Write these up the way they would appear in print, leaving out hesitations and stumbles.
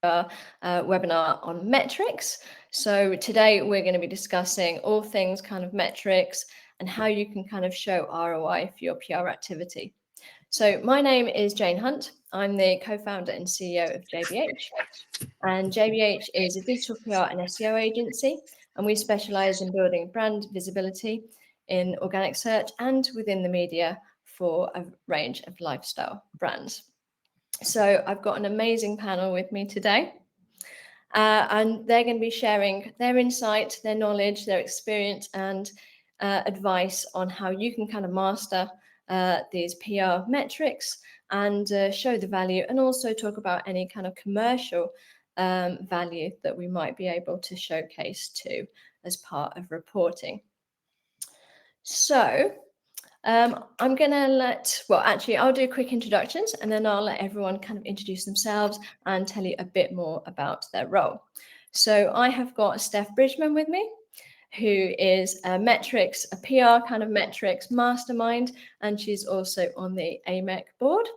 webinar on metrics. So today we're going to be discussing all things kind of metrics and how you can kind of show ROI for your PR activity. So my name is Jane Hunt. I'm the co-founder and CEO of JBH. And JBH is a digital PR and SEO agency, and we specialize in building brand visibility in organic search and within the media for a range of lifestyle brands. So I've got an amazing panel with me today. And they're going to be sharing their insight, their knowledge, their experience, and advice on how you can kind of master these PR metrics and show the value, and also talk about any kind of commercial value that we might be able to showcase too as part of reporting. So I'm going to I'll do quick introductions, and then I'll let everyone kind of introduce themselves and tell you a bit more about their role. So I have got Steph Bridgman with me, who is a PR kind of metrics mastermind, and she's also on the AMEC board.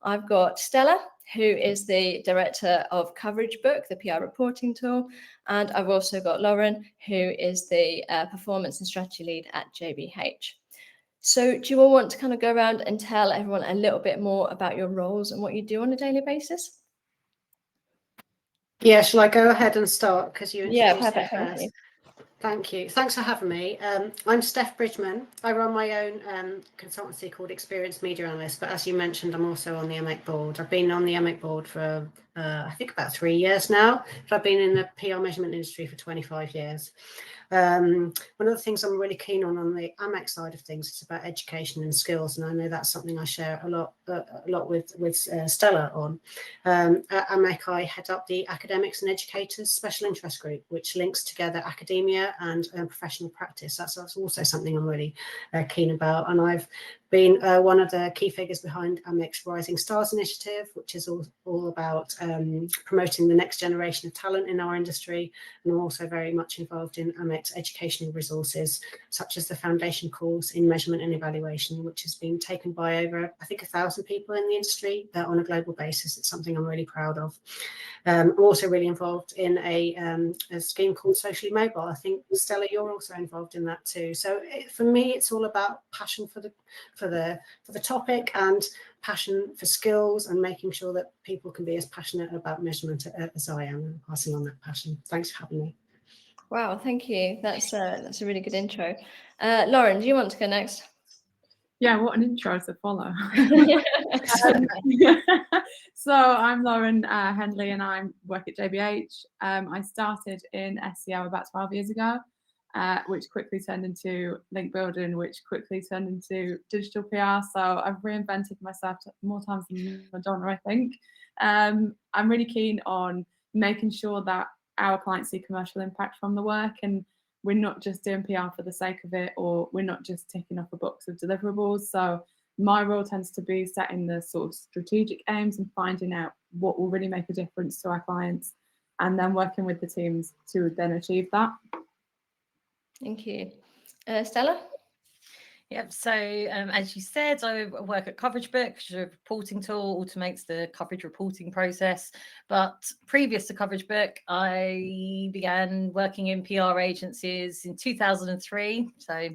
I've got Stella, who is the director of Coverage Book, the PR reporting tool. And I've also got Lauren, who is the performance and strategy lead at JBH. So do you all want to kind of go around and tell everyone a little bit more about your roles and what you do on a daily basis? Yeah, shall I go ahead and start because you introduced perfect. me first? Thank you. Thanks for having me. I'm Steph Bridgman. I run my own consultancy called Experienced Media Analyst, but as you mentioned, I'm also on the AMEC board. I've been on the AMEC board for, I think, about 3 years now, but I've been in the PR measurement industry for 25 years. One of the things I'm really keen on the AMEC side of things is about education and skills, and I know that's something I share a lot with Stella on. At AMEC, I head up the Academics and Educators Special Interest Group, which links together academia and professional practice. That's also something I'm really keen about, and I've been one of the key figures behind AMEC's Rising Stars initiative, which is all about promoting the next generation of talent in our industry. And I'm also very much involved in AMEC's educational resources, such as the foundation course in measurement and evaluation, which has been taken by over, I think, 1,000 people in the industry on a global basis. It's something I'm really proud of. I'm also really involved in a scheme called Socially Mobile. I think, Stella, you're also involved in that too. So for me, it's all about passion for the topic and passion for skills and making sure that people can be as passionate about measurement as I am, and passing on that passion. Thanks for having me. Wow, thank you. That's a really good intro. Lauren, do you want to go next? Yeah, what an intro to follow. So I'm Lauren Henley, and I work at JBH. I started in SEO about 12 years ago, which quickly turned into link building, which quickly turned into digital PR. So I've reinvented myself more times than Madonna, I think. I'm really keen on making sure that our clients see commercial impact from the work, and we're not just doing PR for the sake of it, or we're not just ticking off a box of deliverables. So my role tends to be setting the sort of strategic aims and finding out what will really make a difference to our clients, and then working with the teams to then achieve that. Thank you. Stella? Yep. So as you said, I work at Coverage Book, which is a reporting tool, automates the coverage reporting process. But previous to Coverage Book, I began working in PR agencies in 2003. So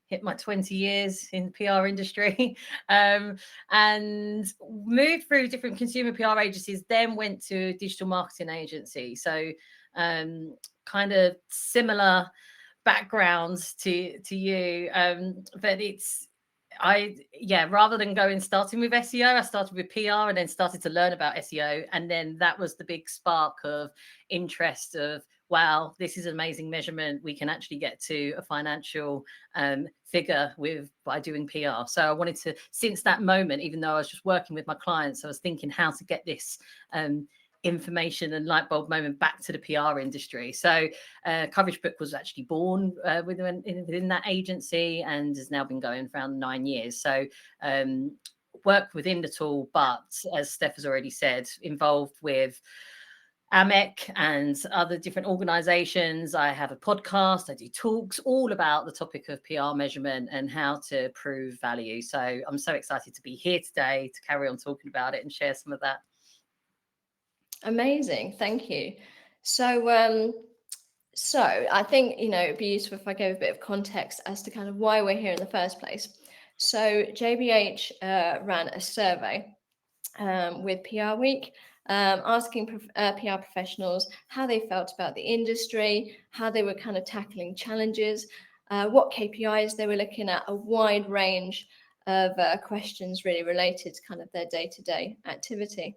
hit my 20 years in the PR industry, and moved through different consumer PR agencies, then went to a digital marketing agency. So kind of similar backgrounds to you, but rather than starting with SEO, I started with PR and then started to learn about SEO, and then that was the big spark of interest of, wow, this is amazing measurement. We can actually get to a financial figure by doing PR. So I wanted to, since that moment, even though I was just working with my clients, I was thinking how to get this information and light bulb moment back to the PR industry. So Coverage Book was actually born within that agency and has now been going for around 9 years. So work within the tool, but as Steph has already said, involved with AMEC and other different organizations. I have a podcast, I do talks all about the topic of PR measurement and how to prove value. So I'm so excited to be here today to carry on talking about it and share some of that. Amazing, thank you. So, so I think, it'd be useful if I gave a bit of context as to kind of why we're here in the first place. So JBH ran a survey with PR Week, asking PR professionals how they felt about the industry, how they were kind of tackling challenges, what KPIs they were looking at, a wide range of questions really related to kind of their day-to-day activity.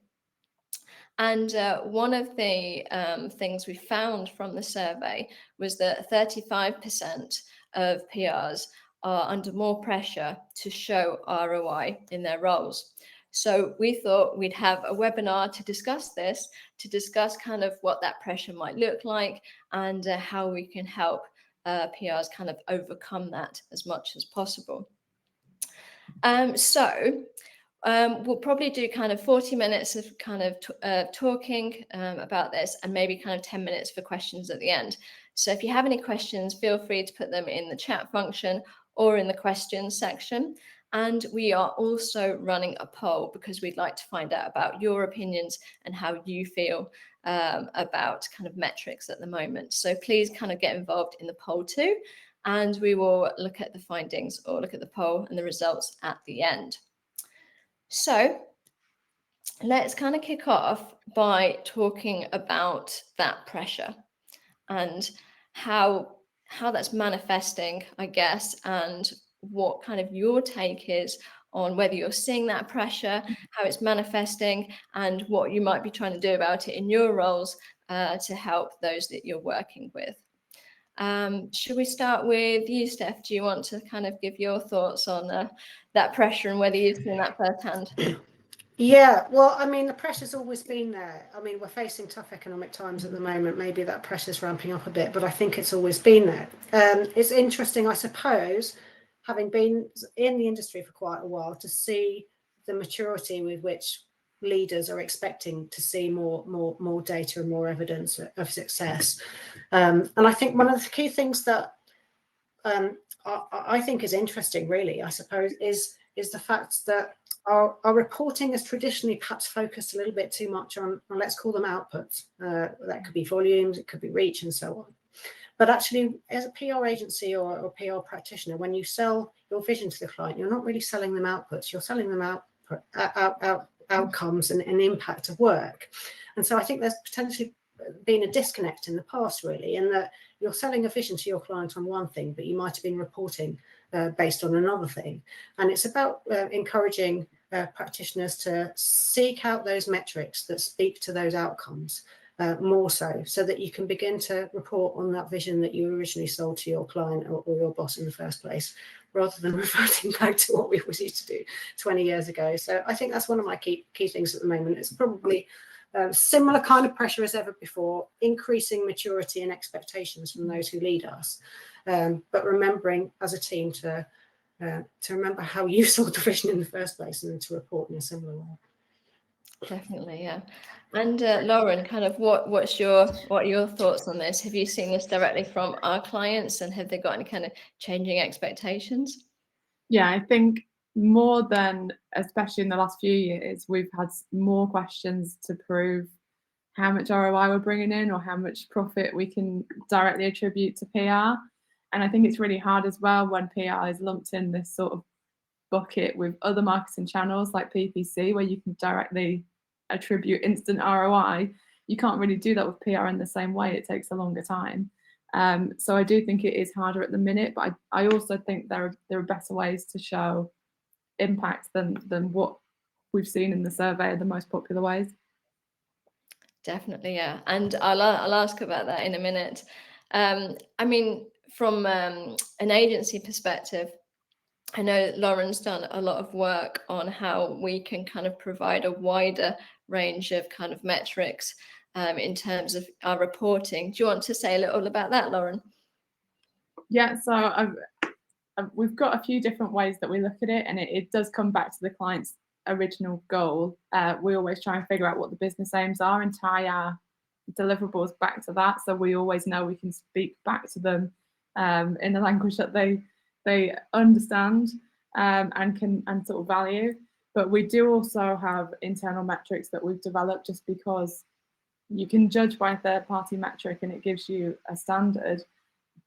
And one of the things we found from the survey was that 35% of PRs are under more pressure to show ROI in their roles. So we thought we'd have a webinar to discuss this, to discuss kind of what that pressure might look like and how we can help PRs kind of overcome that as much as possible. We'll probably do kind of 40 minutes of kind of talking about this and maybe kind of 10 minutes for questions at the end. So if you have any questions, feel free to put them in the chat function or in the questions section. And we are also running a poll because we'd like to find out about your opinions and how you feel about kind of metrics at the moment. So please kind of get involved in the poll too. And we will look at the findings or look at the poll and the results at the end. So let's kind of kick off by talking about that pressure and how that's manifesting, I guess, and what kind of your take is on whether you're seeing that pressure, how it's manifesting, and what you might be trying to do about it in your roles to help those that you're working with. Should we start with you, Steph? Do you want to kind of give your thoughts on that pressure and whether you've seen that firsthand? Yeah, well, I mean, the pressure's always been there. I mean, we're facing tough economic times at the moment. Maybe that pressure's ramping up a bit, but I think it's always been there. It's interesting, I suppose, having been in the industry for quite a while, to see the maturity with which leaders are expecting to see more data and more evidence of success. And I think one of the key things that I think is interesting, really, I suppose, is the fact that our reporting has traditionally perhaps focused a little bit too much on let's call them outputs. That could be volumes, it could be reach, and so on. But actually, as a PR agency or a PR practitioner, when you sell your vision to the client, you're not really selling them outputs. You're selling them outcomes and impact of work. And so I think there's potentially been a disconnect in the past, really, in that you're selling a vision to your client on one thing, but you might have been reporting based on another thing. And it's about encouraging practitioners to seek out those metrics that speak to those outcomes more so that you can begin to report on that vision that you originally sold to your client or your boss in the first place, rather than reverting back to what we always used to do 20 years ago. So I think that's one of my key things at the moment. It's probably similar kind of pressure as ever before, increasing maturity and expectations from those who lead us, but remembering as a team to remember how you saw the vision in the first place and to report in a similar way. Definitely, yeah. And Lauren, kind of what are your thoughts on this? Have you seen this directly from our clients, and have they got any kind of changing expectations? Yeah, I think more than, especially in the last few years, we've had more questions to prove how much ROI we're bringing in or how much profit we can directly attribute to PR. And I think it's really hard as well when PR is lumped in this sort of bucket with other marketing channels like PPC, where you can directly attribute instant ROI. You can't really do that with PR in the same way. It takes a longer time. So I do think it is harder at the minute, but I also think there are better ways to show impact than what we've seen in the survey, the most popular ways. Definitely, yeah. And I'll ask about that in a minute. I mean, from an agency perspective, I know Lauren's done a lot of work on how we can kind of provide a wider range of kind of metrics in terms of our reporting. Do you want to say a little about that, Lauren? Yeah, so we've got a few different ways that we look at it, and it does come back to the client's original goal. We always try and figure out what the business aims are and tie our deliverables back to that, so we always know we can speak back to them in the language that they understand and sort of value. But we do also have internal metrics that we've developed just because you can judge by a third-party metric and it gives you a standard,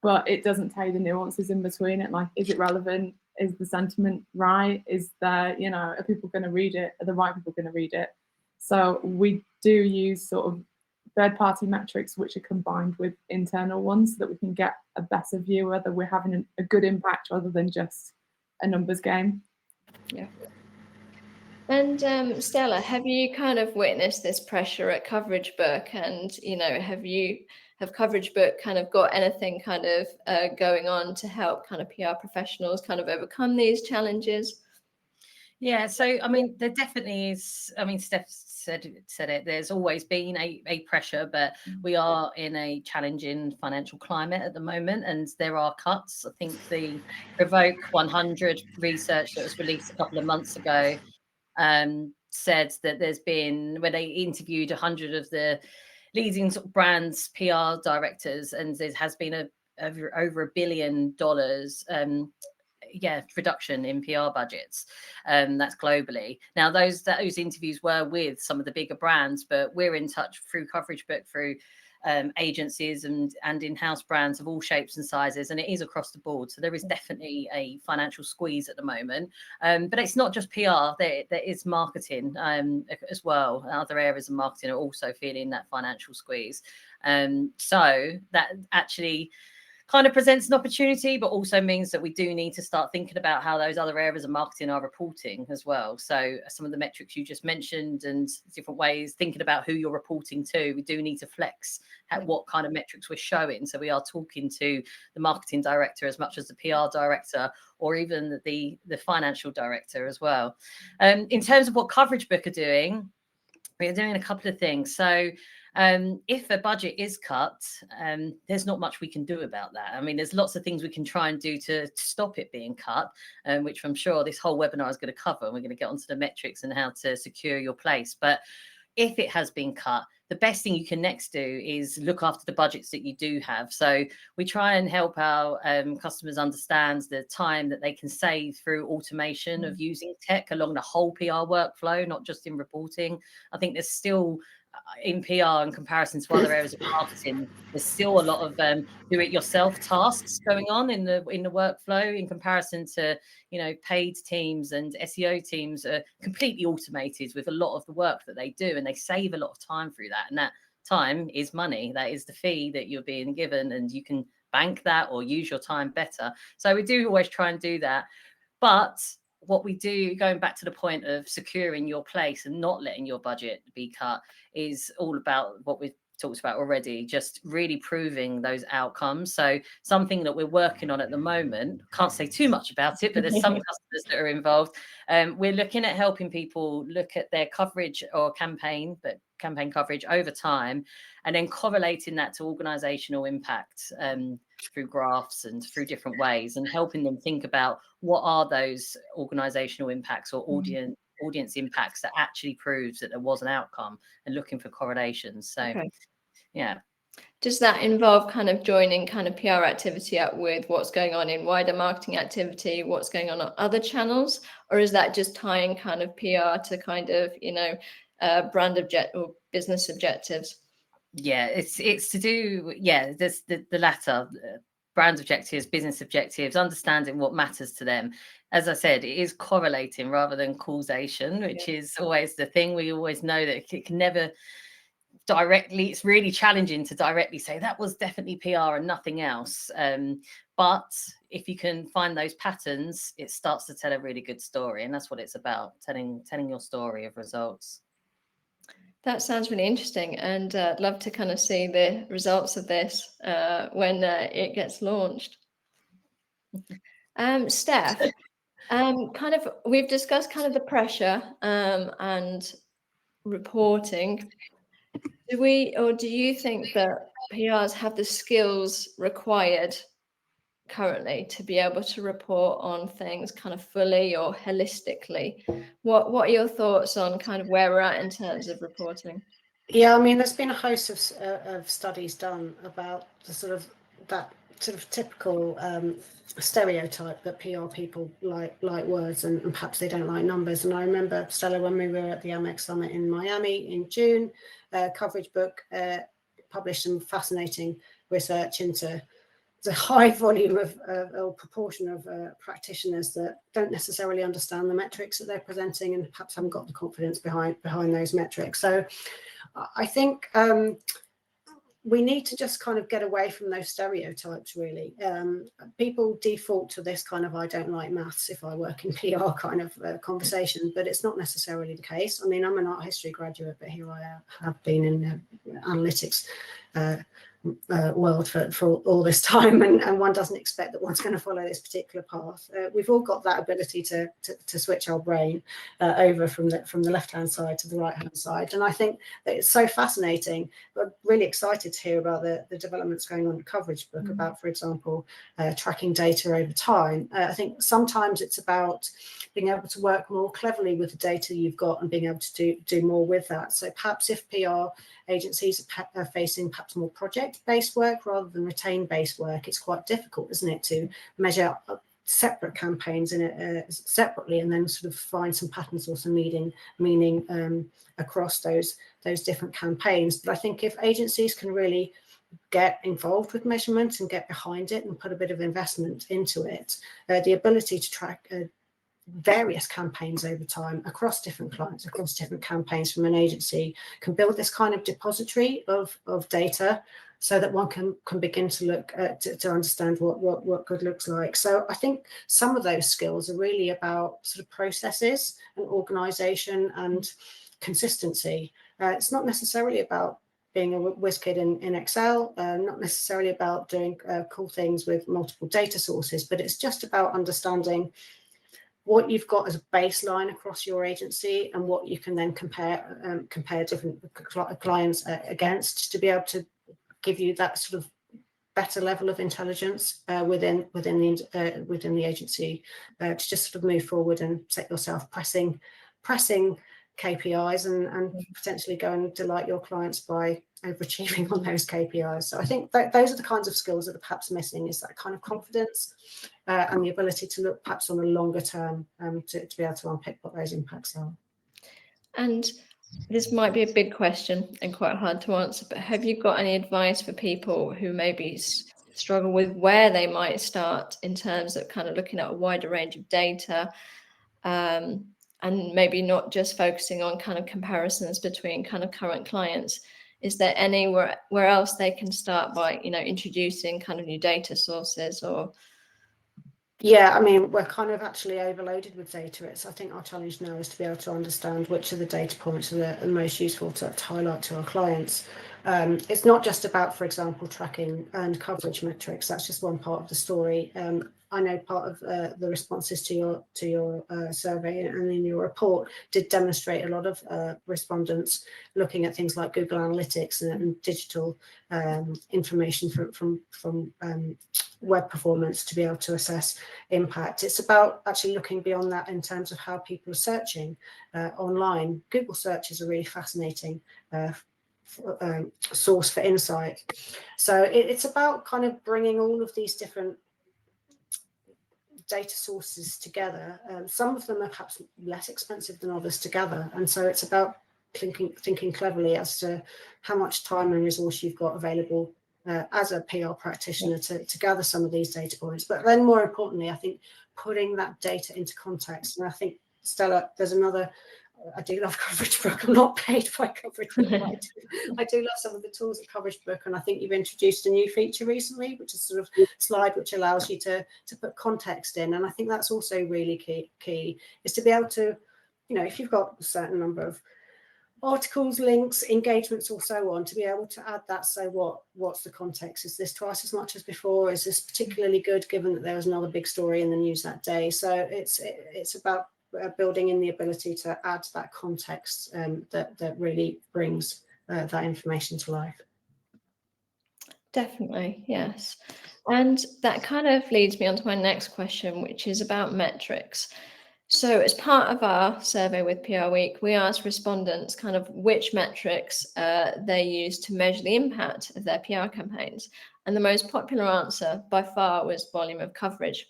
but it doesn't tell you the nuances in between it. Like, is it relevant? Is the sentiment right? Is there, you know, are people going to read it? Are the right people going to read it? So we do use sort of third-party metrics which are combined with internal ones so that we can get a better view whether we're having a good impact rather than just a numbers game. Yeah. And Stella, have you kind of witnessed this pressure at Coverage Book, and have Coverage Book kind of got anything kind of going on to help kind of PR professionals kind of overcome these challenges? Yeah, so I mean, there definitely is. I mean, Steph said it. There's always been a pressure, but we are in a challenging financial climate at the moment, and there are cuts. I think the Revoke 100 research that was released a couple of months ago said that there's been, when they interviewed 100 of the leading sort of brands PR directors, and there has been over $1 billion reduction in PR budgets. That's globally. Now, those interviews were with some of the bigger brands, but we're in touch through Coverage Book, through agencies and in-house brands of all shapes and sizes, and it is across the board. So there is definitely a financial squeeze at the moment, but it's not just PR. There is marketing as well. Other areas of marketing are also feeling that financial squeeze. So that actually kind of presents an opportunity, but also means that we do need to start thinking about how those other areas of marketing are reporting as well. So some of the metrics you just mentioned and different ways, thinking about who you're reporting to, we do need to flex at what kind of metrics we're showing. So we are talking to the marketing director as much as the PR director, or even the financial director as well. In terms of what Coverage Book are doing, we are doing a couple of things. So if a budget is cut, there's not much we can do about that. I mean, there's lots of things we can try and do to stop it being cut, which I'm sure this whole webinar is going to cover. We're going to get onto the metrics and how to secure your place. But if it has been cut, the best thing you can next do is look after the budgets that you do have. So we try and help our customers understand the time that they can save through automation of using tech along the whole PR workflow, not just in reporting. I think there's still, in PR in comparison to other areas of marketing, there's still a lot of do-it-yourself tasks going on in the workflow in comparison to, you know, paid teams and SEO teams are completely automated with a lot of the work that they do, and they save a lot of time through that. And that time is money. That is the fee that you're being given, and you can bank that or use your time better. So we do always try and do that. But what we do, going back to the point of securing your place and not letting your budget be cut, is all about what we've talked about already, just really proving those outcomes. So something that we're working on at the moment, can't say too much about it, but there's some customers that are involved. We're looking at helping people look at their coverage or campaign coverage over time, and then correlating that to organizational impact through graphs and through different ways, and helping them think about what are those organizational impacts or audience impacts that actually proves that there was an outcome, and looking for correlations. So yeah. Does that involve kind of joining kind of PR activity up with what's going on in wider marketing activity, what's going on other channels, or is that just tying kind of PR to kind of, you know, brand object or business objectives? Yeah, it's to do, there's the latter, brand objectives, business objectives, understanding what matters to them. As I said, it is correlating rather than causation, which is always the thing. We always know that it can never directly, it's really challenging to directly say that was definitely PR and nothing else. But if you can find those patterns, it starts to tell a really good story. And that's what it's about, telling your story of results. That sounds really interesting, and I'd love to kind of see the results of this when it gets launched. Steph, kind of, we've discussed kind of the pressure and reporting. Do you think that PRs have the skills required currently to be able to report on things kind of fully or holistically? What are your thoughts on kind of where we're at in terms of reporting? Yeah, I mean, there's been a host of studies done about the sort of that sort of typical stereotype that PR people like words and perhaps they don't like numbers. And I remember, Stella, when we were at the AMEC Summit in Miami in June, Coverage Book published some fascinating research into the high volume of or proportion of practitioners that don't necessarily understand the metrics that they're presenting and perhaps haven't got the confidence behind those metrics. So I think we need to just kind of get away from those stereotypes, really. People default to this kind of, I don't like maths if I work in PR kind of conversation, but it's not necessarily the case. I mean, I'm an art history graduate, but here I have been in analytics world for all this time, and one doesn't expect that one's going to follow this particular path. We've all got that ability to switch our brain over from the left hand side to the right hand side, and I think that it's so fascinating. I'm really excited to hear about the developments going on in Coverage Book about, for example, tracking data over time. I think sometimes it's about being able to work more cleverly with the data you've got and being able to do more with that. So perhaps if PR agencies are facing perhaps more project-based work rather than retained-based work, it's quite difficult, isn't it, to measure separate campaigns in it separately and then sort of find some patterns or some meaning across those different campaigns. But I think if agencies can really get involved with measurement and get behind it and put a bit of investment into it, the ability to track various campaigns over time across different clients, across different campaigns from an agency, can build this kind of depository of data so that one can begin to look at to understand what good looks like. So I think some of those skills are really about sort of processes and organization and consistency. It's not necessarily about being a whiz kid in Excel, not necessarily about doing cool things with multiple data sources, but it's just about understanding what you've got as a baseline across your agency and what you can then compare different clients against to be able to give you that sort of better level of intelligence within the agency to just sort of move forward and set yourself pressing KPIs and potentially go and delight your clients by overachieving on those KPIs. So I think those are the kinds of skills that are perhaps missing, is that kind of confidence and the ability to look perhaps on a longer term to be able to unpick what those impacts are. And this might be a big question and quite hard to answer, but have you got any advice for people who maybe struggle with where they might start in terms of kind of looking at a wider range of data, and maybe not just focusing on kind of comparisons between kind of current clients? Is there anywhere else they can start by, introducing kind of new data sources or? Yeah, I mean, we're kind of actually overloaded with data. I think our challenge now is to be able to understand which of the data points are the most useful to highlight to our clients. It's not just about, for example, tracking and coverage metrics. That's just one part of the story. I know part of the responses to your survey and in your report did demonstrate a lot of respondents looking at things like Google Analytics and digital information from web performance to be able to assess impact. It's about actually looking beyond that in terms of how people are searching online. Google search is a really fascinating source for insight. So it's about kind of bringing all of these different data sources together. Some of them are perhaps less expensive than others to gather, and so it's about thinking cleverly as to how much time and resource you've got available as a PR practitioner to gather some of these data points. But then more importantly, I think putting that data into context. And I think, Stella, there's another, I do love Coverage Book. I'm not paid by Coverage Book. I do love some of the tools at Coverage Book, and I think you've introduced a new feature recently, which is sort of slide which allows you to put context in. And I think that's also really key is to be able to, if you've got a certain number of articles, links, engagements, or so on, to be able to add that. So what's the context? Is this twice as much as before? Is this particularly good given that there was another big story in the news that day? So it's about building in the ability to add that context that really brings that information to life. Definitely, yes. And that kind of leads me on to my next question, which is about metrics. So as part of our survey with PR Week, we asked respondents kind of which metrics they use to measure the impact of their PR campaigns. And the most popular answer by far was volume of coverage,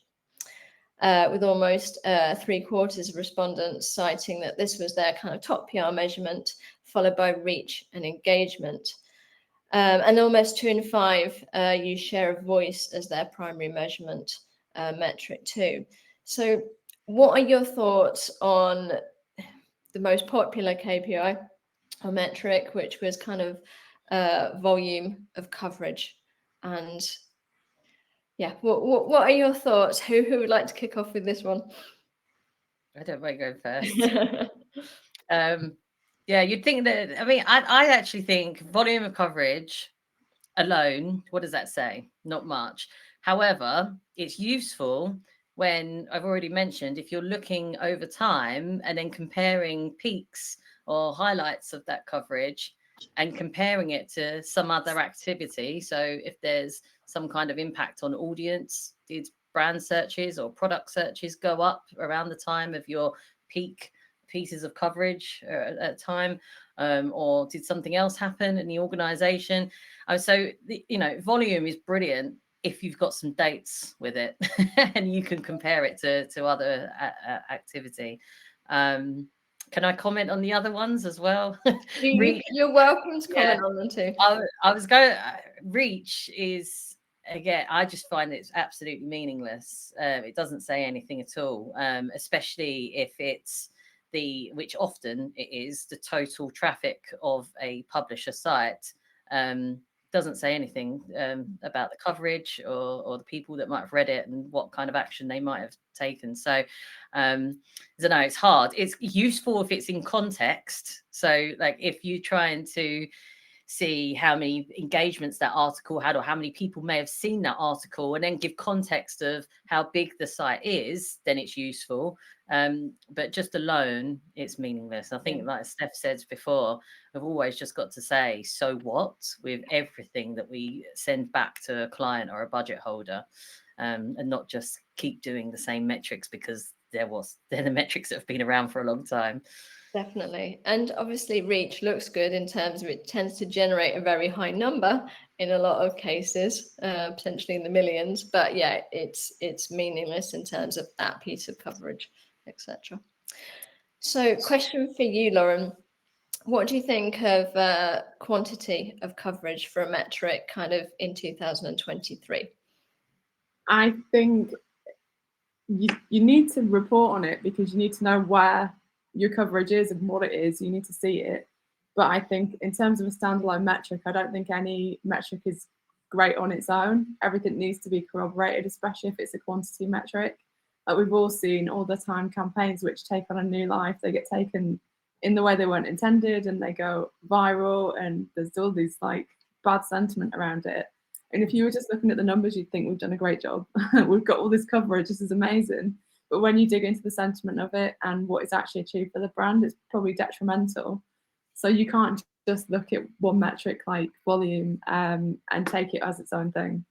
with almost 3/4 of respondents citing that this was their kind of top PR measurement, followed by reach and engagement. And almost 2 in 5 use share of voice as their primary measurement metric too. So what are your thoughts on the most popular KPI or metric, which was kind of volume of coverage? And yeah, what are your thoughts? Who would like to kick off with this one? I don't mind going first. Yeah, you'd think that, I mean, I actually think volume of coverage alone, what does that say? Not much. However, it's useful when I've already mentioned, if you're looking over time and then comparing peaks or highlights of that coverage and comparing it to some other activity. So if there's some kind of impact on audience, did brand searches or product searches go up around the time of your peak pieces of coverage at a time, or did something else happen in the organization? So volume is brilliant if you've got some dates with it and you can compare it to other activity. Can I comment on the other ones as well? You're welcome to comment on them too. I was going. Reach is, again, I just find it's absolutely meaningless. It doesn't say anything at all, especially if it's which often it is, the total traffic of a publisher site. Doesn't say anything about the coverage or the people that might have read it and what kind of action they might have taken. So I don't know, it's hard. It's useful if it's in context. So like if you're trying to see how many engagements that article had or how many people may have seen that article and then give context of how big the site is, then it's useful. But just alone, it's meaningless. I think, like Steph said before, we've always just got to say, so what, with everything that we send back to a client or a budget holder, and not just keep doing the same metrics because they're the metrics that have been around for a long time. Definitely. And obviously reach looks good in terms of it tends to generate a very high number in a lot of cases, potentially in the millions. But yeah, it's meaningless in terms of that piece of coverage, etc. So question for you, Lauren. What do you think of quantity of coverage for a metric kind of in 2023? I think you need to report on it because you need to know where your coverage is and what it is. You need to see it. But I think in terms of a standalone metric, I don't think any metric is great on its own. Everything needs to be corroborated, especially if it's a quantity metric. Like we've all seen all the time campaigns which take on a new life. They get taken in the way they weren't intended and they go viral, and there's all these like bad sentiment around it. And if you were just looking at the numbers, you'd think we've done a great job. We've got all this coverage. This is amazing. But when you dig into the sentiment of it and what it's actually achieved for the brand, it's probably detrimental. So you can't just look at one metric like volume and take it as its own thing.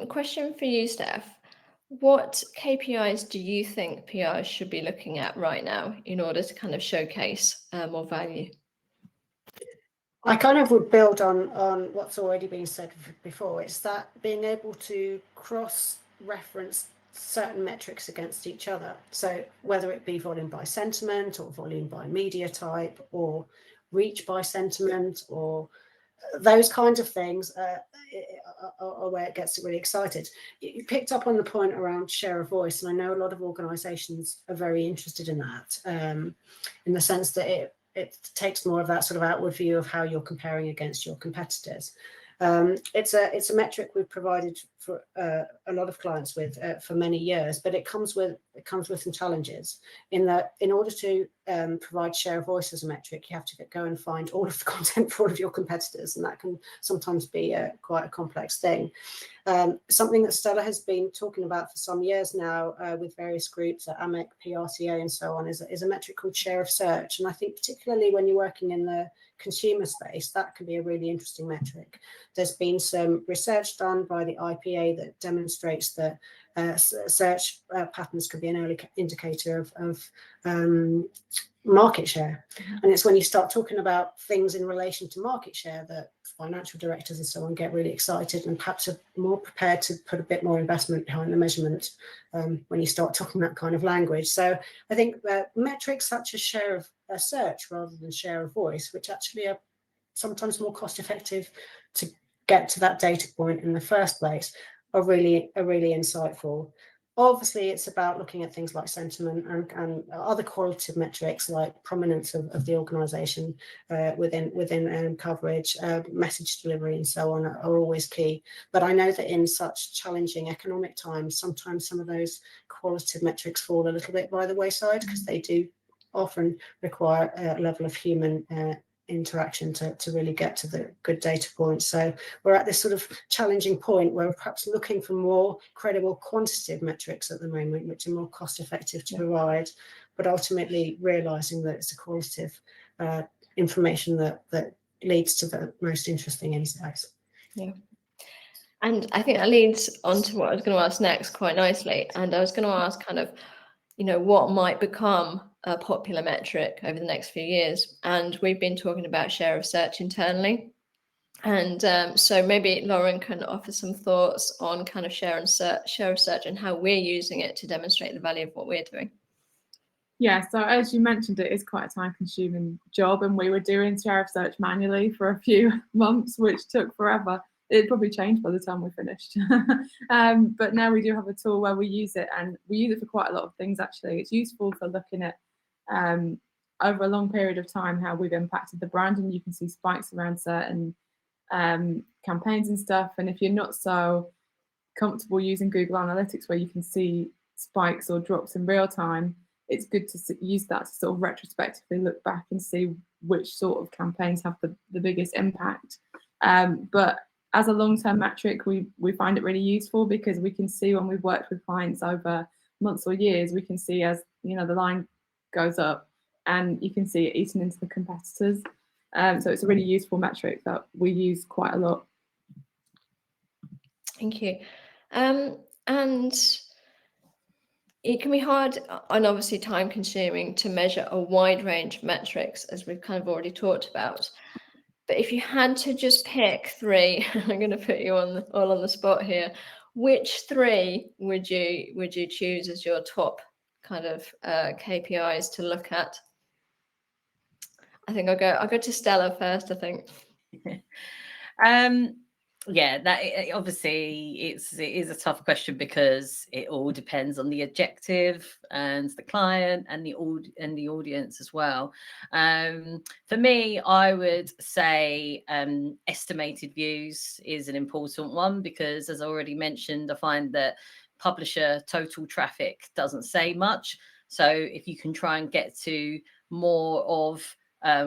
Question for you, Steph. What KPIs do you think PRs should be looking at right now in order to kind of showcase more value? I kind of would build on what's already been said before. It's that being able to cross-reference certain metrics against each other. So whether it be volume by sentiment or volume by media type or reach by sentiment or those kinds of things are where it gets really excited. You picked up on the point around share of voice, and I know a lot of organisations are very interested in that, in the sense that it takes more of that sort of outward view of how you're comparing against your competitors. It's a metric we've provided for a lot of clients with for many years, but it comes with some challenges in that in order to provide share of voice as a metric, you have to go and find all of the content for all of your competitors, and that can sometimes be quite a complex thing. Something that Stella has been talking about for some years now with various groups at AMEC, PRCA and so on is a metric called share of search. And I think particularly when you're working in the consumer space, that can be a really interesting metric. There's been some research done by the IPA that demonstrates that search patterns could be an early indicator of market share. And it's when you start talking about things in relation to market share that financial directors and so on get really excited and perhaps are more prepared to put a bit more investment behind the measurement when you start talking that kind of language. So I think that metrics such as share of a search rather than share of voice, which actually are sometimes more cost effective to get to that data point in the first place, are really insightful. Obviously, it's about looking at things like sentiment and other qualitative metrics like prominence of the organisation within coverage, message delivery, and so on are always key. But I know that in such challenging economic times, sometimes some of those qualitative metrics fall a little bit by the wayside because they do often require a level of human interaction to really get to the good data points. So we're at this sort of challenging point where we're perhaps looking for more credible quantitative metrics at the moment, which are more cost effective to provide, but ultimately realizing that it's a qualitative information that leads to the most interesting insights. Yeah. And I think that leads on to what I was going to ask next quite nicely. And I was going to ask kind of, what might become a popular metric over the next few years. And we've been talking about share of search internally. And so maybe Lauren can offer some thoughts on kind of share of search and how we're using it to demonstrate the value of what we're doing. Yeah, so as you mentioned, it is quite a time-consuming job, and we were doing share of search manually for a few months, which took forever. It probably changed by the time we finished. But now we do have a tool where we use it, and we use it for quite a lot of things, actually. It's useful for looking at, over a long period of time, how we've impacted the brand, and you can see spikes around certain campaigns and stuff. And if you're not so comfortable using Google Analytics, where you can see spikes or drops in real time, it's good to use that to sort of retrospectively look back and see which sort of campaigns have the biggest impact. But as a long-term metric, we find it really useful because we can see when we've worked with clients over months or years, we can see as the line goes up and you can see it eating into the competitors. So it's a really useful metric that we use quite a lot. Thank you. And it can be hard and obviously time consuming to measure a wide range of metrics, as we've kind of already talked about. But if you had to just pick three, I'm going to put you all on the spot here. Which three would you choose as your top kind of KPIs to look at? I think I'll go to Stella first, I think. Yeah, that obviously it is a tough question because it all depends on the objective and the client and the audience as well. For me, I would say estimated views is an important one because, as I already mentioned, I find that publisher total traffic doesn't say much. So if you can try and get to more of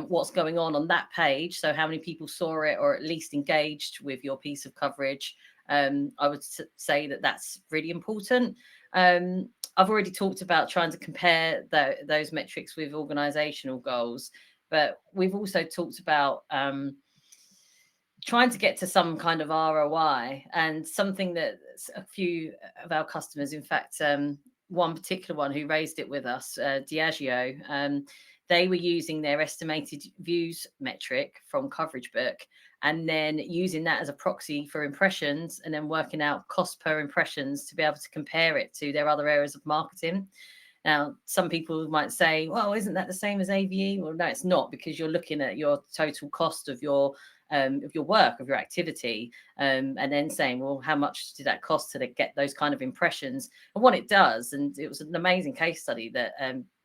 what's going on that page, so how many people saw it or at least engaged with your piece of coverage, I would say that that's really important. I've already talked about trying to compare those metrics with organizational goals, but we've also talked about trying to get to some kind of ROI, and something that a few of our customers, in fact, one particular one who raised it with us, Diageo, they were using their estimated views metric from Coverage Book and then using that as a proxy for impressions and then working out cost per impressions to be able to compare it to their other areas of marketing. Now, some people might say, well, isn't that the same as AVE? Well, no, it's not, because you're looking at your total cost of your work, of your activity, and then saying, well, how much did that cost to get those kind of impressions? And what it does, and it was an amazing case study that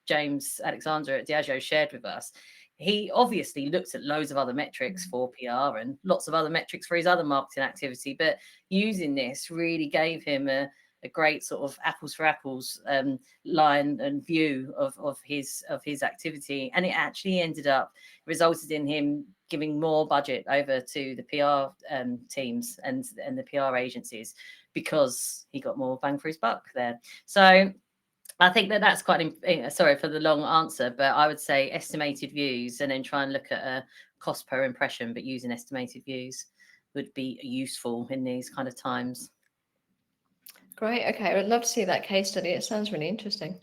James Alexander at Diageo shared with us. He obviously looked at loads of other metrics for PR and lots of other metrics for his other marketing activity, but using this really gave him a great sort of apples for apples line and view of his activity, and it actually resulted in him giving more budget over to the PR teams and the PR agencies because he got more bang for his buck there. So I think that's quite, sorry for the long answer, but I would say estimated views and then try and look at a cost per impression, but using estimated views would be useful in these kind of times. Great. Okay, I'd love to see that case study. It sounds really interesting.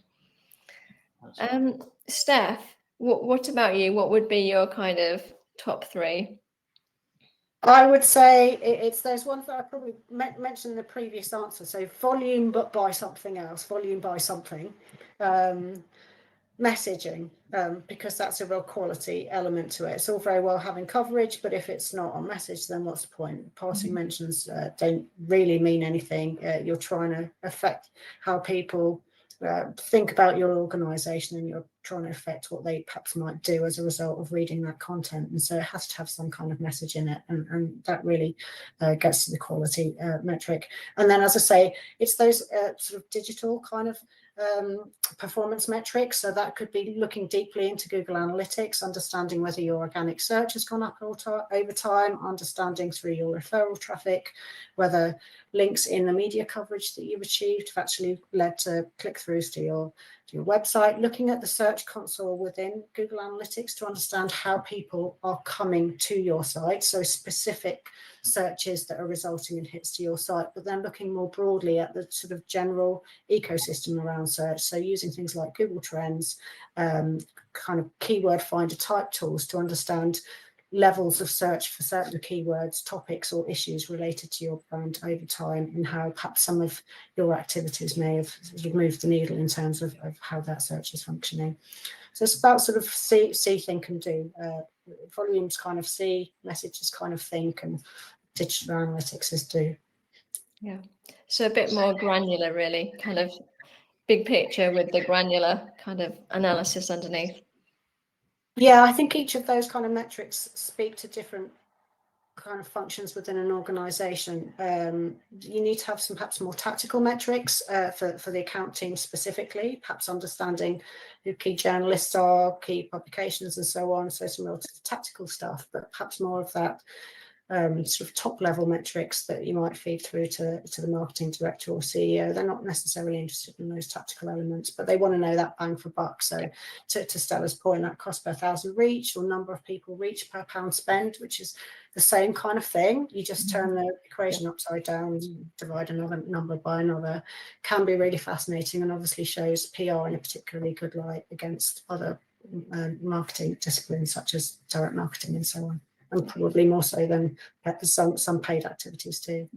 Steph, what about you? What would be your kind of top three? I would say it's those ones that I probably mentioned in the previous answer. So volume, but buy something else. Volume, buy something. Messaging, because that's a real quality element to it. It's all very well having coverage, but if it's not on message, then what's the point? Passing mentions don't really mean anything. You're trying to affect how people think about your organisation, and you're trying to affect what they perhaps might do as a result of reading that content. And so it has to have some kind of message in it, and that really gets to the quality metric. And then, as I say, it's those sort of digital kind of performance metrics. So that could be looking deeply into Google Analytics, understanding whether your organic search has gone up over time, understanding through your referral traffic whether links in the media coverage that you've achieved have actually led to click-throughs to your website, looking at the search console within Google Analytics to understand how people are coming to your site, so specific searches that are resulting in hits to your site, but then looking more broadly at the sort of general ecosystem around search, so using things like Google Trends, kind of keyword finder type tools to understand levels of search for certain keywords, topics or issues related to your brand over time, and how perhaps some of your activities may have sort of moved the needle in terms of how that search is functioning. So it's about sort of see, think and do. Volumes kind of see, messages kind of think, and digital analytics is do. Yeah, so a bit more granular, really, kind of big picture with the granular kind of analysis underneath. Yeah, I think each of those kind of metrics speak to different kind of functions within an organization. You need to have some perhaps more tactical metrics for the account team specifically, perhaps understanding who key journalists are, key publications and so on, so some real tactical stuff, but perhaps more of that sort of top level metrics that you might feed through to the marketing director or CEO. They're not necessarily interested in those tactical elements, but they want to know that bang for buck. So to Stella's point, that cost per 1,000 reach or number of people reach per pound spend, which is the same kind of thing. You just turn the equation upside down, divide another number by another, can be really fascinating, and obviously shows PR in a particularly good light against other marketing disciplines such as direct marketing and so on. And probably more so than some paid activities too.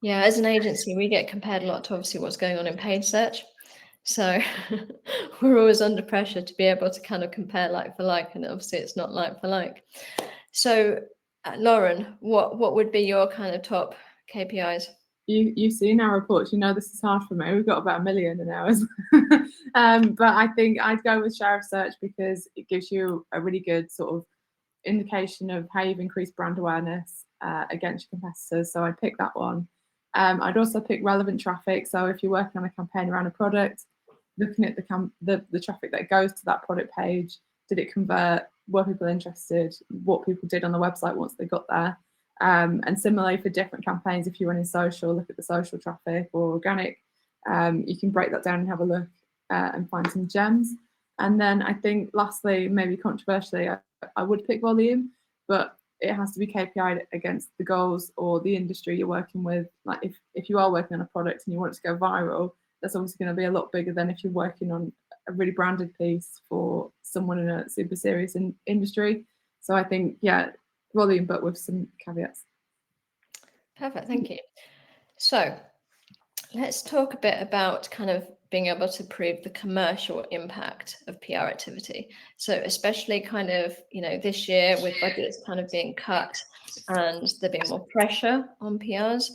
Yeah, as an agency, we get compared a lot to obviously what's going on in paid search. So we're always under pressure to be able to kind of compare like for like, and obviously it's not like for like. So Lauren, what would be your kind of top KPIs? You've seen our reports, you know this is hard for me. We've got about 1 million in ours. But I think I'd go with share of search because it gives you a really good sort of indication of how you've increased brand awareness against your competitors. So I'd pick that one. I'd also pick relevant traffic. So if you're working on a campaign around a product, looking at the traffic that goes to that product page, did it convert? Were people interested? What people did on the website once they got there? And similarly for different campaigns, if you're running social, look at the social traffic or organic. You can break that down and have a look and find some gems. And then I think lastly, maybe controversially, I would pick volume, but it has to be KPI'd against the goals or the industry you're working with. Like if you are working on a product and you want it to go viral, that's obviously going to be a lot bigger than if you're working on a really branded piece for someone in a super serious industry. So I think, yeah, volume, but with some caveats. Perfect, thank you. So let's talk a bit about kind of being able to prove the commercial impact of PR activity. So especially kind of, this year with budgets kind of being cut and there being more pressure on PRs,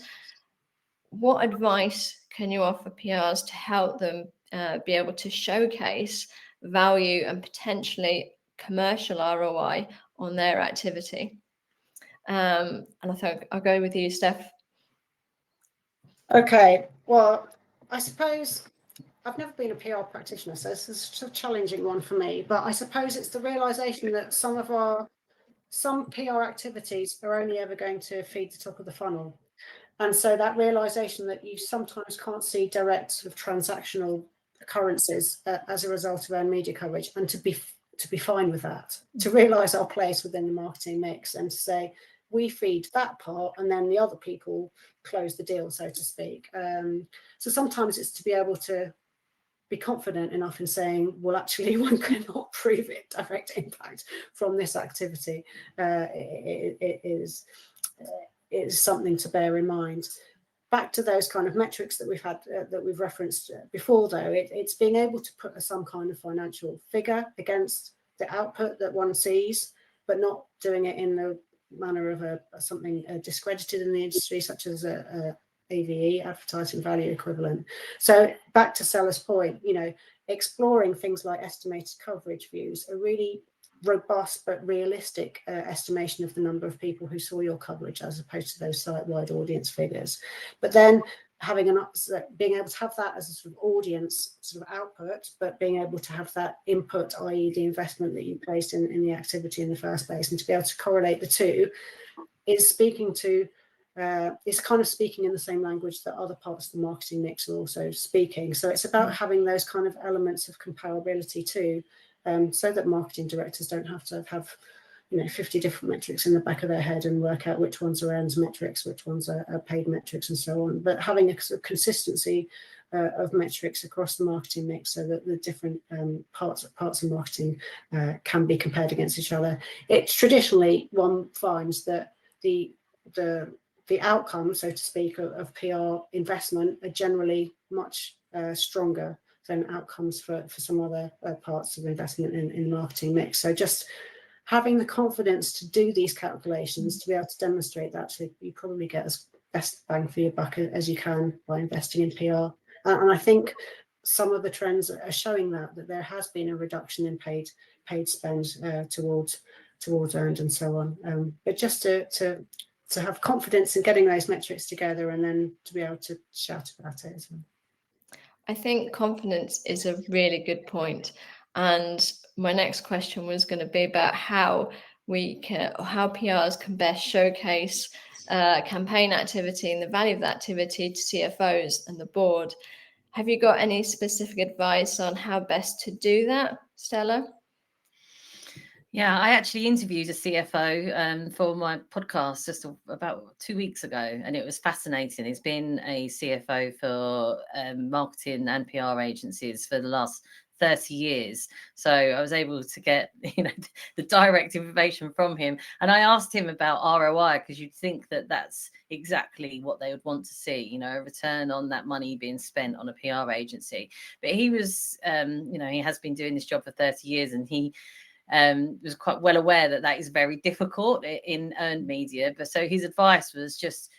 what advice can you offer PRs to help them be able to showcase value and potentially commercial ROI on their activity? And I think I'll go with you, Steph. Okay, well, I suppose I've never been a PR practitioner, so this is a challenging one for me, but I suppose it's the realization that some PR activities are only ever going to feed the top of the funnel. And so that realization that you sometimes can't see direct sort of transactional occurrences as a result of earned media coverage, and to be fine with that, to realize our place within the marketing mix and to say, we feed that part, and then the other people close the deal, so to speak. So sometimes it's to be able to be confident enough in saying, well, actually, one cannot prove it direct impact from this activity. It is something to bear in mind. Back to those kind of metrics that we've had, that we've referenced before, though, it's being able to put some kind of financial figure against the output that one sees, but not doing it in the manner of something discredited in the industry, such as a AVE, advertising value equivalent. So back to Stella's point, exploring things like estimated coverage views, a really robust but realistic estimation of the number of people who saw your coverage, as opposed to those site-wide audience figures. But then being able to have that as a sort of audience sort of output, but being able to have that input, i.e. the investment that you placed in the activity in the first place, and to be able to correlate the two, is speaking to it's kind of speaking in the same language that other parts of the marketing mix are also speaking. So it's about having those kind of elements of comparability too, so that marketing directors don't have to have 50 different metrics in the back of their head and work out which ones are earned metrics, which ones are paid metrics, and so on. But having a sort of consistency of metrics across the marketing mix, so that the different parts of marketing can be compared against each other. It's traditionally, one finds that the outcomes, so to speak, of PR investment are generally much stronger than outcomes for some other parts of investment in the marketing mix. So just having the confidence to do these calculations, to be able to demonstrate that, so you probably get as best bang for your buck as you can by investing in PR. And I think some of the trends are showing that there has been a reduction in paid spend towards earned and so on. But just to have confidence in getting those metrics together, and then to be able to shout about it as well. I think confidence is a really good point. And my next question was going to be about how PRs can best showcase campaign activity and the value of that activity to CFOs and the board. Have you got any specific advice on how best to do that, Stella? Yeah, I actually interviewed a CFO for my podcast just about 2 weeks ago, and it was fascinating. He's been a CFO for marketing and PR agencies for the last 30 years. So I was able to get the direct information from him, and I asked him about ROI, because you'd think that that's exactly what they would want to see, a return on that money being spent on a PR agency. But he was he has been doing this job for 30 years, and he was quite well aware that is very difficult in earned media. But so his advice was just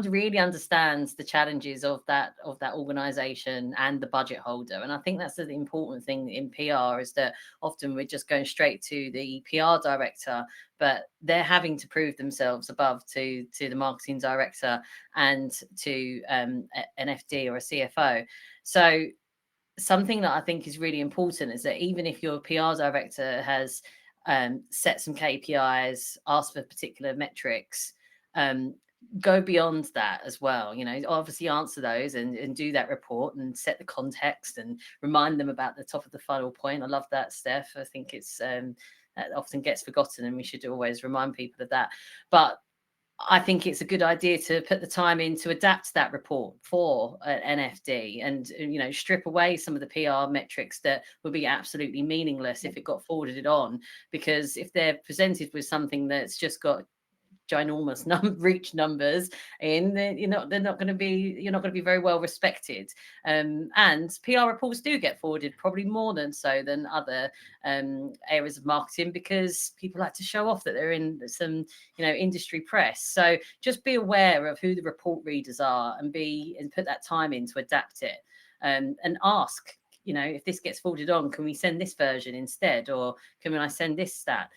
really understands the challenges of that organization and the budget holder. And I think that's the important thing in PR, is that often we're just going straight to the PR director, but they're having to prove themselves above to the marketing director and to an FD or a CFO. So something that I think is really important is that even if your PR director has set some KPIs, asked for particular metrics, go beyond that as well. Obviously answer those and do that report and set the context and remind them about the top of the funnel point. I love that, Steph. I think it's that often gets forgotten, and we should always remind people of that. But I think it's a good idea to put the time in to adapt that report for an FD, and strip away some of the PR metrics that would be absolutely meaningless if it got forwarded on, because if they're presented with something that's just got ginormous reach numbers in, you're not going to be very well respected. And PR reports do get forwarded probably more so than other areas of marketing, because people like to show off that they're in some industry press. So just be aware of who the report readers are, and put that time in to adapt it, and ask, if this gets forwarded on, can we send this version instead, or can I send this stat?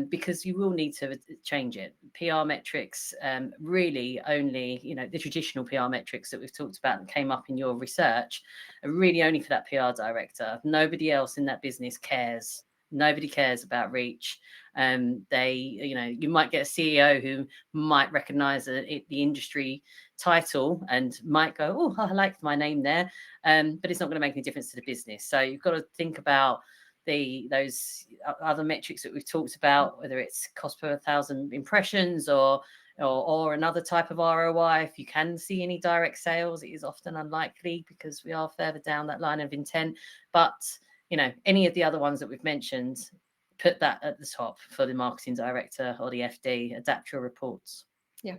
Because you will need to change it. PR metrics, really only, the traditional PR metrics that we've talked about that came up in your research, are really only for that PR director. Nobody else in that business cares. Nobody cares about reach. You might get a CEO who might recognize the industry title and might go, oh, I like my name there. But it's not going to make any difference to the business. So you've got to think about those other metrics that we've talked about, whether it's cost per 1,000 impressions or another type of ROI. If you can see any direct sales, it is often unlikely because we are further down that line of intent. But any of the other ones that we've mentioned, put that at the top for the marketing director or the FD. Adapt your reports. Yeah.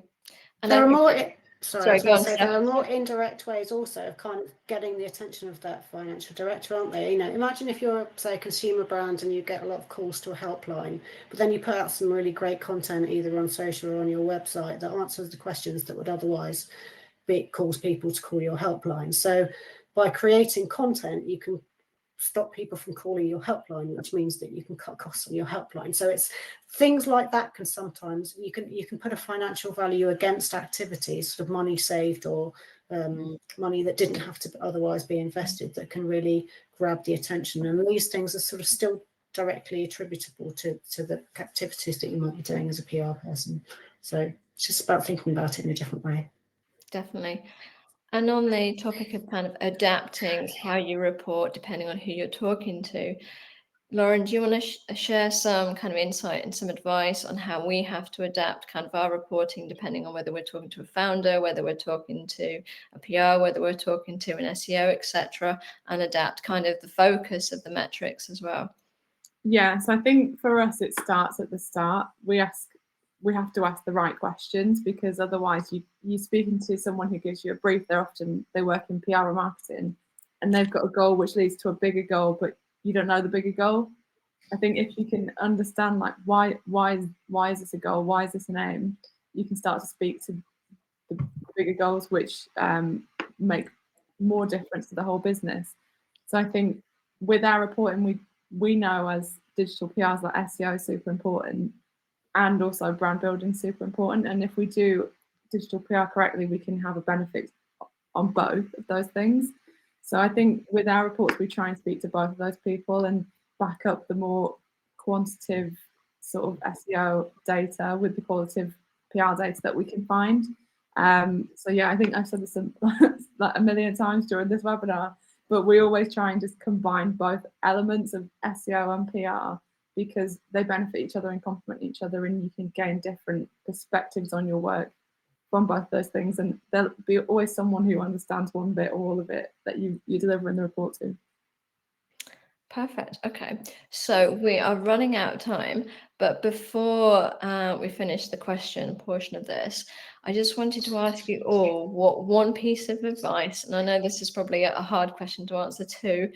And there are more. Sorry, go on, there are more indirect ways also of kind of getting the attention of that financial director, aren't there? Imagine if you're, say, a consumer brand and you get a lot of calls to a helpline, but then you put out some really great content either on social or on your website that answers the questions that would otherwise cause people to call your helpline. So by creating content, you can stop people from calling your helpline, which means that you can cut costs on your helpline. So it's things like that can sometimes you can put a financial value against activities, sort of money saved or money that didn't have to otherwise be invested, that can really grab the attention. And these things are sort of still directly attributable to the activities that you might be doing as a PR person. So it's just about thinking about it in a different way. Definitely. And on the topic of kind of adapting how you report depending on who you're talking to, Lauren, do you want to share some kind of insight and some advice on how we have to adapt kind of our reporting depending on whether we're talking to a founder, whether we're talking to a PR, whether we're talking to an SEO, etc., and adapt kind of the focus of the metrics as well? Yeah, so I think for us it starts at the start. We have to ask the right questions, because otherwise you're speaking to someone who gives you a brief. They work in PR or marketing, and they've got a goal which leads to a bigger goal, but you don't know the bigger goal. I think if you can understand like why is this a goal, why is this an aim, you can start to speak to the bigger goals, which make more difference to the whole business. So I think with our reporting, we know as digital PRs that SEO is super important, and also brand building is super important. And if we do digital PR correctly, we can have a benefit on both of those things. So I think with our reports, we try and speak to both of those people and back up the more quantitative sort of SEO data with the qualitative PR data that we can find. So yeah, I think I've said this like a million times during this webinar, but we always try and just combine both elements of SEO and PR, because they benefit each other and complement each other, and you can gain different perspectives on your work from both those things. And there'll be always someone who understands one bit or all of it that you deliver in the report to. Perfect. Okay, so we are running out of time, but before we finish the question portion of this, I just wanted to ask you all what one piece of advice, and I know this is probably a hard question to answer too,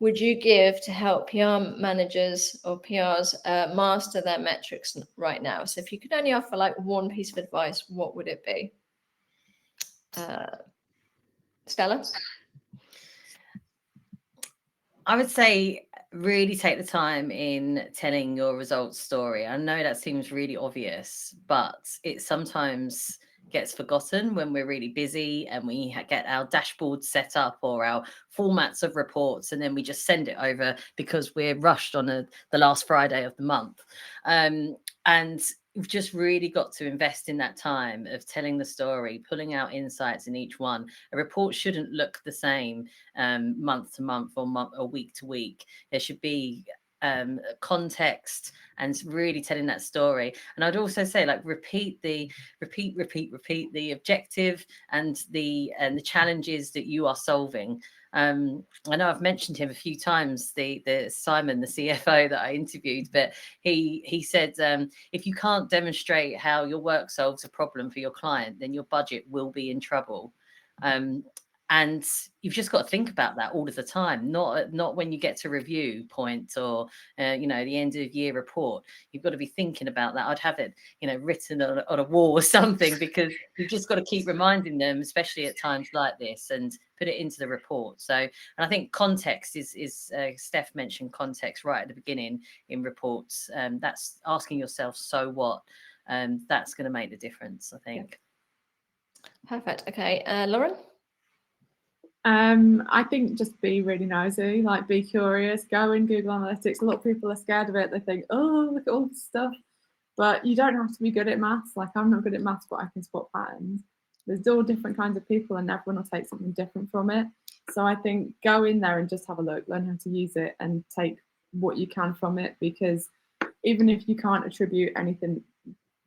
would you give to help PR managers or PRs master their metrics right now? So if you could only offer like one piece of advice, what would it be? Stella? I would say really take the time in telling your results story. I know that seems really obvious, but it sometimes gets forgotten when we're really busy and we get our dashboard set up or our formats of reports, and then we just send it over because we're rushed on the last Friday of the month. And we've just really got to invest in that time of telling the story, pulling out insights in each one. A report shouldn't look the same month to month or week to week. There should be context and really telling that story. And I'd also say, like, repeat the objective and the challenges that you are solving. I know I've mentioned him a few times, the Simon, the CFO that I interviewed, but he said, if you can't demonstrate how your work solves a problem for your client, then your budget will be in trouble. And you've just got to think about that all of the time, not when you get to review point or, the end of year report. You've got to be thinking about that. I'd have it, written on a wall or something, because you've just got to keep reminding them, especially at times like this, and put it into the report. So, and I think context is Steph mentioned context right at the beginning in reports. That's asking yourself, so what? That's going to make the difference, I think. Perfect. Okay, Lauren? I think just be really nosy, like be curious, go in Google Analytics. A lot of people are scared of it. They think, oh, look at all this stuff. But you don't have to be good at maths. Like, I'm not good at maths, but I can spot patterns. There's all different kinds of people, and everyone will take something different from it. So I think go in there and just have a look, learn how to use it, and take what you can from it, because even if you can't attribute anything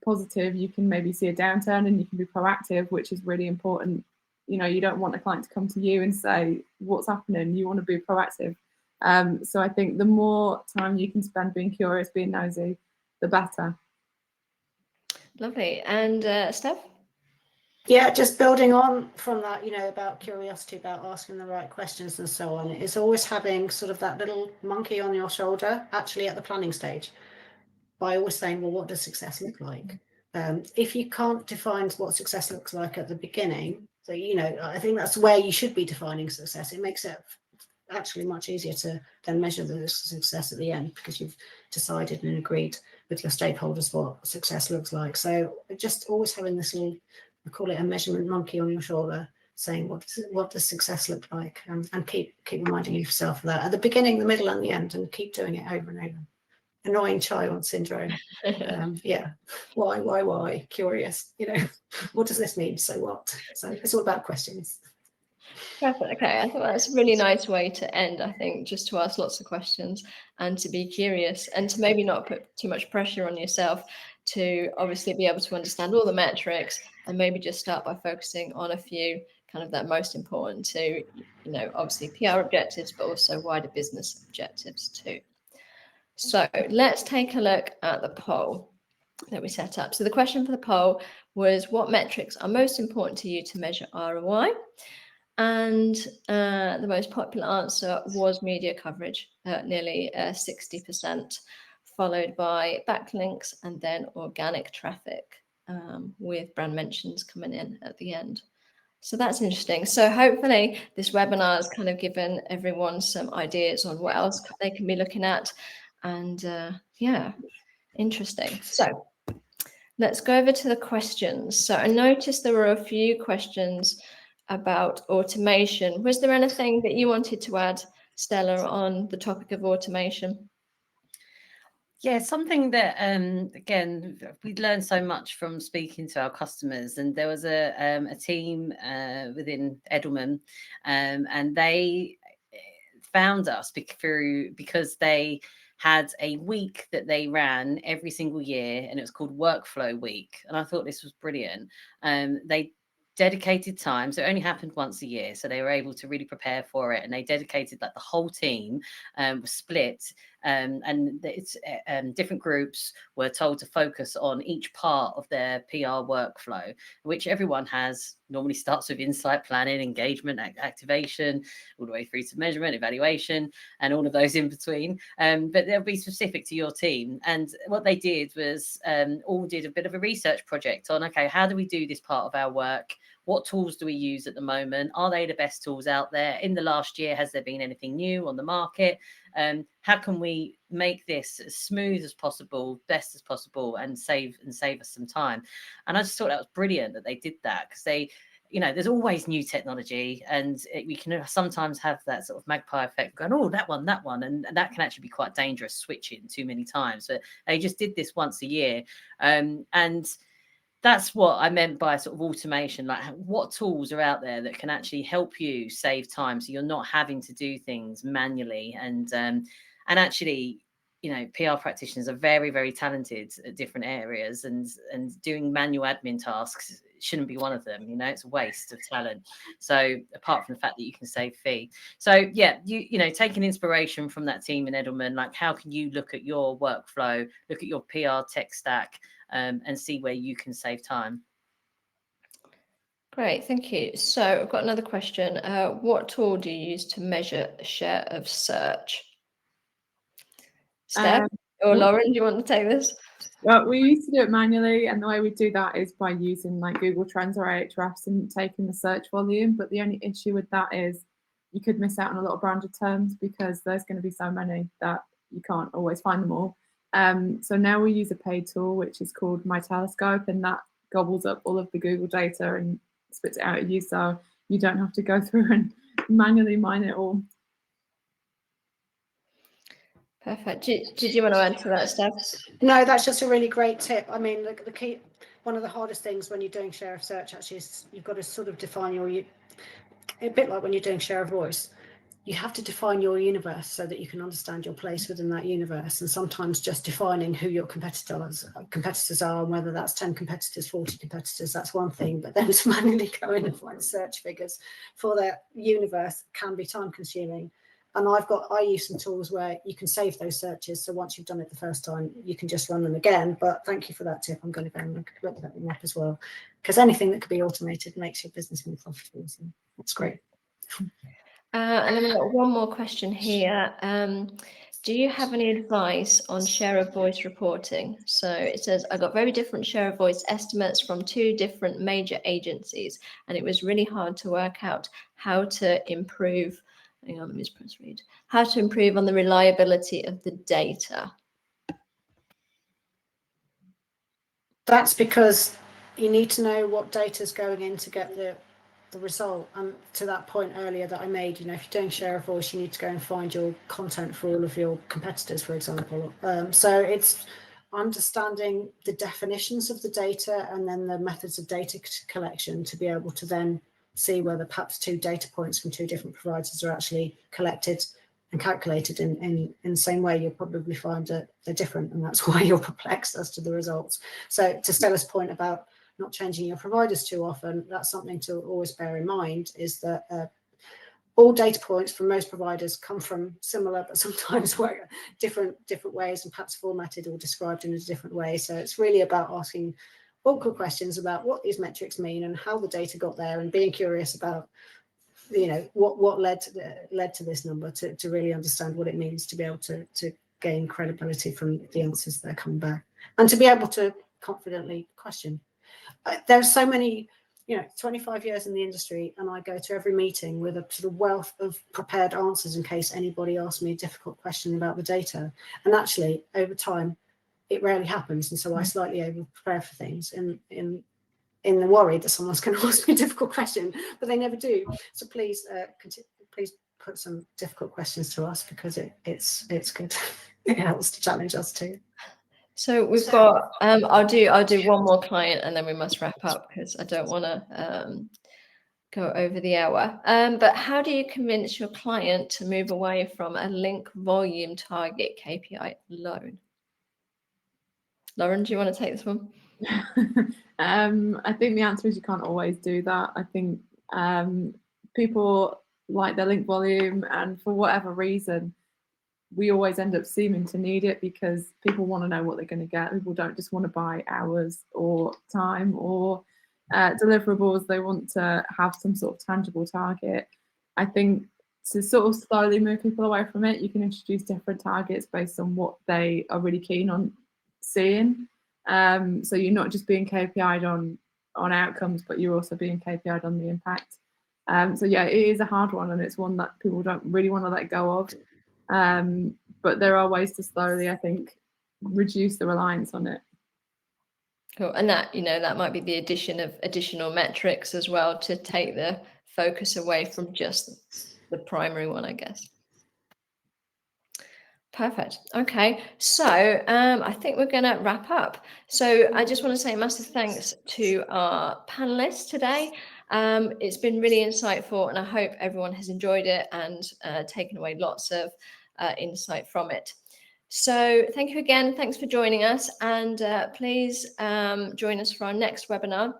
positive, you can maybe see a downturn and you can be proactive, which is really important. You don't want a client to come to you and say, what's happening? You want to be proactive. So I think the more time you can spend being curious, being nosy, the better. Lovely. And Steph? Yeah, just building on from that, about curiosity, about asking the right questions and so on. It's always having sort of that little monkey on your shoulder, actually at the planning stage, by always saying, well, what does success look like? If you can't define what success looks like at the beginning, so, I think that's where you should be defining success. It makes it actually much easier to then measure the success at the end, because you've decided and agreed with your stakeholders what success looks like. So just always having this little, I call it a measurement monkey on your shoulder, saying what does success look like, and keep reminding yourself of that at the beginning, the middle, and the end, and keep doing it over and over. Annoying child syndrome. Yeah. Why? Curious. What does this mean? So what? So it's all about questions. Perfect. Okay, I think that's a really nice way to end. I think just to ask lots of questions and to be curious, and to maybe not put too much pressure on yourself, to obviously be able to understand all the metrics, and maybe just start by focusing on a few kind of that most important to, obviously PR objectives, but also wider business objectives too. So let's take a look at the poll that we set up. So the question for the poll was, what metrics are most important to you to measure ROI? And the most popular answer was media coverage, nearly 60%, followed by backlinks and then organic traffic, with brand mentions coming in at the end. So that's interesting. So hopefully this webinar has kind of given everyone some ideas on what else they can be looking at. And yeah, interesting. So let's go over to the questions. So I noticed there were a few questions about automation. Was there anything that you wanted to add, Stella, on the topic of automation? Yeah, something that again, we'd learned so much from speaking to our customers, and there was a team within Edelman, and they found us because they had a week that they ran every single year, and it was called Workflow Week, and I thought this was brilliant. They dedicated time, so it only happened once a year, so they were able to really prepare for it, and they dedicated, like, the whole team was split, and it's different groups were told to focus on each part of their PR workflow, which everyone has. Normally starts with insight, planning, engagement, activation, all the way through to measurement, evaluation, and all of those in between. But they'll be specific to your team. And what they did was all did a bit of a research project on, okay, how do we do this part of our work? What tools do we use at the moment? Are they the best tools out there? In the last year, has there been anything new on the market? How can we make this as smooth as possible, best as possible, and save us some time? And I just thought that was brilliant that they did that, because they, there's always new technology, and we can sometimes have that sort of magpie effect going, oh, that one, and that can actually be quite dangerous, switching too many times. But they just did this once a year, and that's what I meant by sort of automation. Like, what tools are out there that can actually help you save time, so you're not having to do things manually. And actually, PR practitioners are very, very talented at different areas, and doing manual admin tasks shouldn't be one of them. It's a waste of talent. So apart from the fact that you can save fee. So yeah, taking inspiration from that team in Edelman, like, how can you look at your workflow, look at your PR tech stack, and see where you can save time. Great, thank you. So I've got another question. What tool do you use to measure the share of search? Steph or Lauren, do you want to take this? Well, we used to do it manually, and the way we do that is by using like Google Trends or Ahrefs and taking the search volume. But the only issue with that is you could miss out on a lot of branded terms, because there's going to be so many that you can't always find them all. So now we use a paid tool, which is called My Telescope, and that gobbles up all of the Google data and spits it out at you, so you don't have to go through and manually mine it all. Perfect. Did you want to add to that, Steph? No, that's just a really great tip. I mean, the key, one of the hardest things when you're doing share of search actually is you've got to sort of define a bit like when you're doing share of voice. you have to define your universe so that you can understand your place within that universe. And sometimes just defining who your competitors are, and whether that's 10 competitors, 40 competitors, that's one thing. But then to manually go in and find search figures for that universe can be time consuming. And I use some tools where you can save those searches. So once you've done it the first time, you can just run them again. But thank you for that tip. I'm going to go and look that one up as well, because anything that could be automated makes your business more profitable. So that's great. And then we've got one more question here. Do you have any advice on share of voice reporting? So it says, I got very different share of voice estimates from 2 different major agencies, and it was really hard to work out how to improve. Hang on, let me just press read. How to improve on the reliability of the data. That's because you need to know what data is going in to get the result. And to that point earlier that I made, if you're doing share of voice, you need to go and find your content for all of your competitors, for example. So it's understanding the definitions of the data and then the methods of data collection to be able to then see whether perhaps 2 data points from 2 different providers are actually collected and calculated in the same way. You'll probably find that they're different, and that's why you're perplexed as to the results. So to Stella's point about not changing your providers too often, that's something to always bear in mind, is that all data points from most providers come from similar, but sometimes work different ways, and perhaps formatted or described in a different way. So it's really about asking awkward questions about what these metrics mean and how the data got there, and being curious about what led to this number, to really understand what it means to be able to gain credibility from the answers that are coming back, and to be able to confidently question. There's so many, 25 years in the industry, and I go to every meeting with a sort of wealth of prepared answers in case anybody asks me a difficult question about the data. And actually, over time, it rarely happens, and so I slightly over prepare for things in the worry that someone's going to ask me a difficult question, but they never do. So please put some difficult questions to us, because it's good. It helps to challenge us too. So we've got, I'll do one more client and then we must wrap up, because I don't want to go over the hour. But how do you convince your client to move away from a link volume target KPI alone? Lauren, do you want to take this one? I think the answer is you can't always do that. I think people like their link volume, and for whatever reason, we always end up seeming to need it because people want to know what they're going to get. People don't just want to buy hours or time or deliverables. They want to have some sort of tangible target. I think to sort of slowly move people away from it, you can introduce different targets based on what they are really keen on seeing. So you're not just being KPI'd on outcomes, but you're also being KPI'd on the impact. So yeah, it is a hard one, and it's one that people don't really want to let go of. But there are ways to slowly, I think, reduce the reliance on it. Cool. And that, that might be the addition of additional metrics as well, to take the focus away from just the primary one, I guess. Perfect. Okay, so I think we're going to wrap up. So I just want to say massive thanks to our panelists today. It's been really insightful, and I hope everyone has enjoyed it and taken away lots of insight from it. So thank you again. Thanks for joining us, and please join us for our next webinar,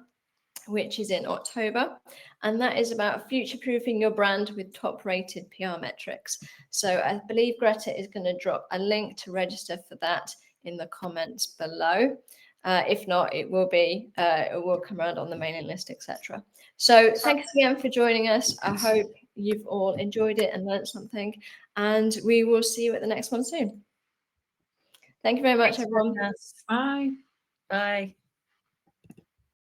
which is in October, and that is about future-proofing your brand with top-rated PR metrics. So I believe Greta is going to drop a link to register for that in the comments below. If not, it will come around on the mailing list, etc. So thanks again for joining us. I hope you've all enjoyed it and learned something, and we will see you at the next one soon. Thank you very much, everyone. Bye. Bye.